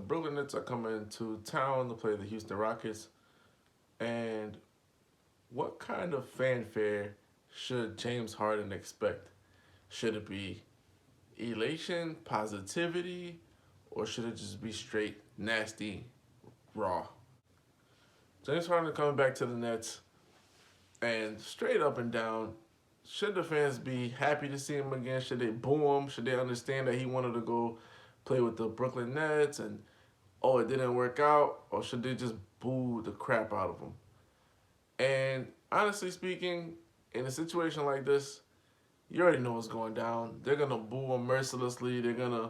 Brooklyn Nets are coming to town to play the Houston Rockets. And what kind of fanfare should James Harden expect? Should it be elation, positivity, or should it just be straight nasty, raw? James Harden coming back to the Nets, and straight up and down, should the fans be happy to see him again? Should they boo him? Should they understand that he wanted to go play with the Brooklyn Nets and oh, it didn't work out? Or should they just boo the crap out of him? And honestly speaking, in a situation like this, you already know what's going down. They're gonna boo him mercilessly. They're gonna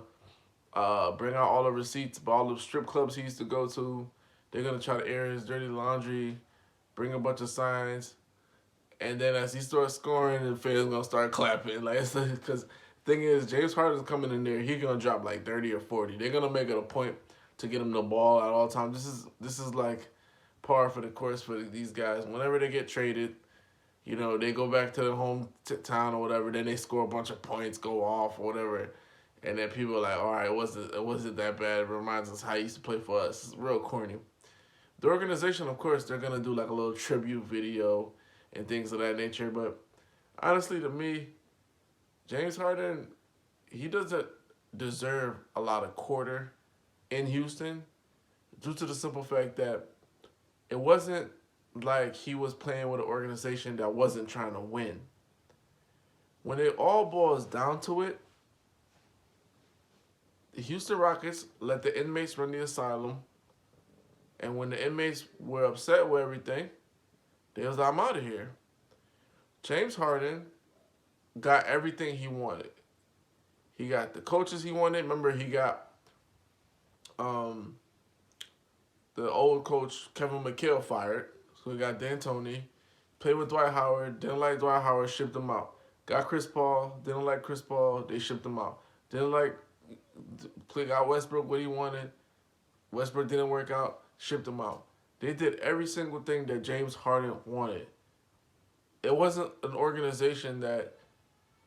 bring out all the receipts of all the strip clubs he used to go to. They're gonna try to air his dirty laundry, bring a bunch of signs, and then as he starts scoring, the fans gonna start clapping. Like, because thing is, James Harden's coming in there. He's gonna drop like 30 or 40. They're gonna make it a point to get him the ball at all times. This is like par for the course for these guys. Whenever they get traded, they go back to their town or whatever. Then they score a bunch of points, go off or whatever, and then people are like, all right, it wasn't that bad. It reminds us how he used to play for us. It's real corny. The organization, of course, they're gonna do like a little tribute video and things of that nature. But honestly, to me, James Harden, he doesn't deserve a lot of quarter in Houston due to the simple fact that it wasn't like he was playing with an organization that wasn't trying to win. When it all boils down to it, the Houston Rockets let the inmates run the asylum, and when the inmates were upset with everything, they was like, I'm out of here. James Harden got everything he wanted. He got the coaches he wanted. Remember, he got the old coach Kevin McHale fired. So he got D'Antoni. Played with Dwight Howard. Didn't like Dwight Howard. Shipped him out. Got Chris Paul. Didn't like Chris Paul. They shipped him out. Didn't like got Westbrook what he wanted. Westbrook didn't work out. Shipped him out. They did every single thing that James Harden wanted. It wasn't an organization that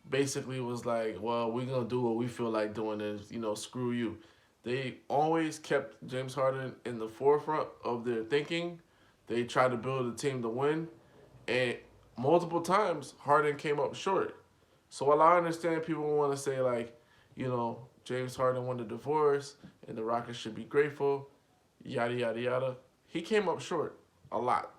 basically was like, well, we're going to do what we feel like doing and, screw you. They always kept James Harden in the forefront of their thinking. They tried to build a team to win. And multiple times, Harden came up short. So while I understand people want to say, like, James Harden won the divorce and the Rockets should be grateful, yada, yada, yada, he came up short a lot.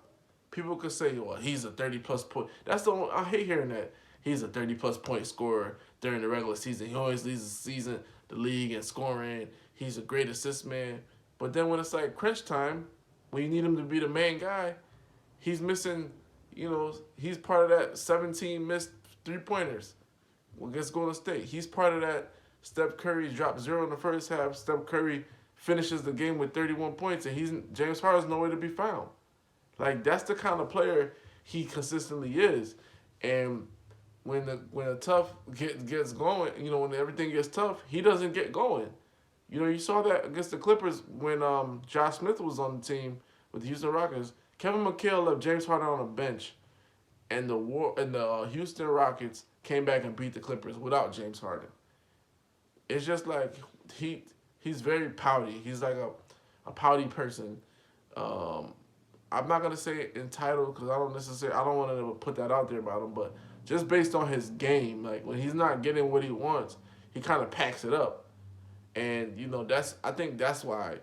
People could say, well, he's a 30-plus point. That's the one, I hate hearing that. He's a 30-plus point scorer during the regular season. He always leads the league in scoring. He's a great assist man. But then when it's like crunch time, when you need him to be the main guy, he's missing, he's part of that 17 missed three-pointers against Golden State. He's part of that Steph Curry dropped 0 in the first half. Steph Curry finishes the game with 31 points, and James Harden's nowhere to be found. Like, that's the kind of player he consistently is. And when the tough gets going, when everything gets tough, he doesn't get going. You saw that against the Clippers when Josh Smith was on the team with the Houston Rockets. Kevin McHale left James Harden on a bench, and the Houston Rockets came back and beat the Clippers without James Harden. It's just like he's very pouty. He's like a pouty person. I'm not gonna say entitled because I don't want to put that out there about him, but just based on his game, like when he's not getting what he wants, he kind of packs it up, and I think that's why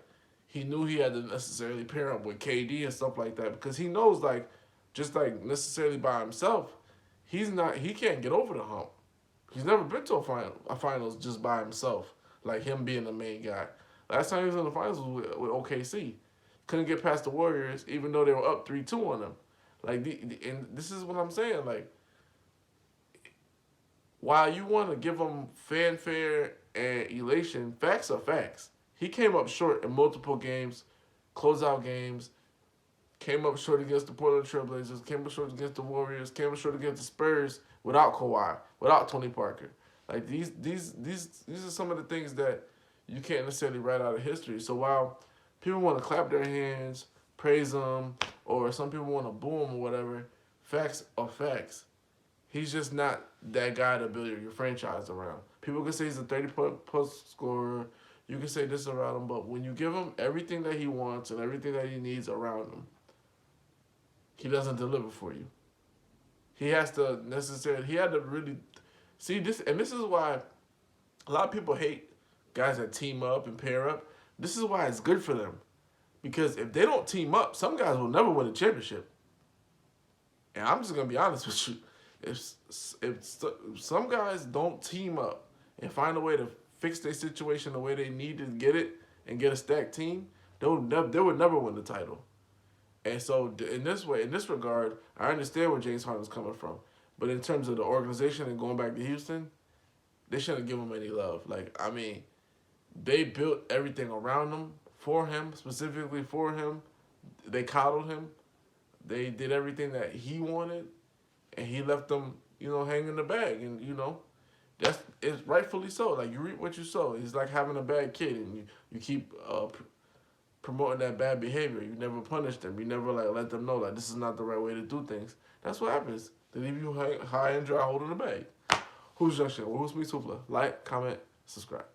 he knew he had to necessarily pair up with KD and stuff like that, because he knows, like, just like necessarily by himself, he can't get over the hump. He's never been to a finals just by himself, like him being the main guy. Last time he was in the finals was with OKC. Couldn't get past the Warriors, even though they were up 3-2 on them. Like, and this is what I'm saying. Like, while you want to give him fanfare and elation, facts are facts. He came up short in multiple games, closeout games. Came up short against the Portland Trailblazers. Came up short against the Warriors. Came up short against the Spurs without Kawhi, without Tony Parker. Like, these are some of the things that you can't necessarily write out of history. So while people want to clap their hands, praise him, or some people want to boo him or whatever, facts are facts. He's just not that guy to build your franchise around. People can say he's a 30-point plus scorer. You can say this around him, but when you give him everything that he wants and everything that he needs around him, he doesn't deliver for you. He has to he had to really see this, and this is why a lot of people hate guys that team up and pair up. This is why it's good for them. Because if they don't team up, some guys will never win a championship. And I'm just going to be honest with you. If some guys don't team up and find a way to fix their situation the way they need to get it and get a stacked team, they would never win the title. And so in this regard, I understand where James Harden's coming from. But in terms of the organization and going back to Houston, they shouldn't give him any love. Like, I mean, they built everything around him, for him, specifically for him. They coddled him. They did everything that he wanted, and he left them, hanging in the bag. And, it's rightfully so. Like, you reap what you sow. It's like having a bad kid, and you keep promoting that bad behavior. You never punish them. You never, let them know, this is not the right way to do things. That's what happens. They leave you high and dry holding the bag. Hoops Junction. Who's me, Supla? Like, comment, subscribe.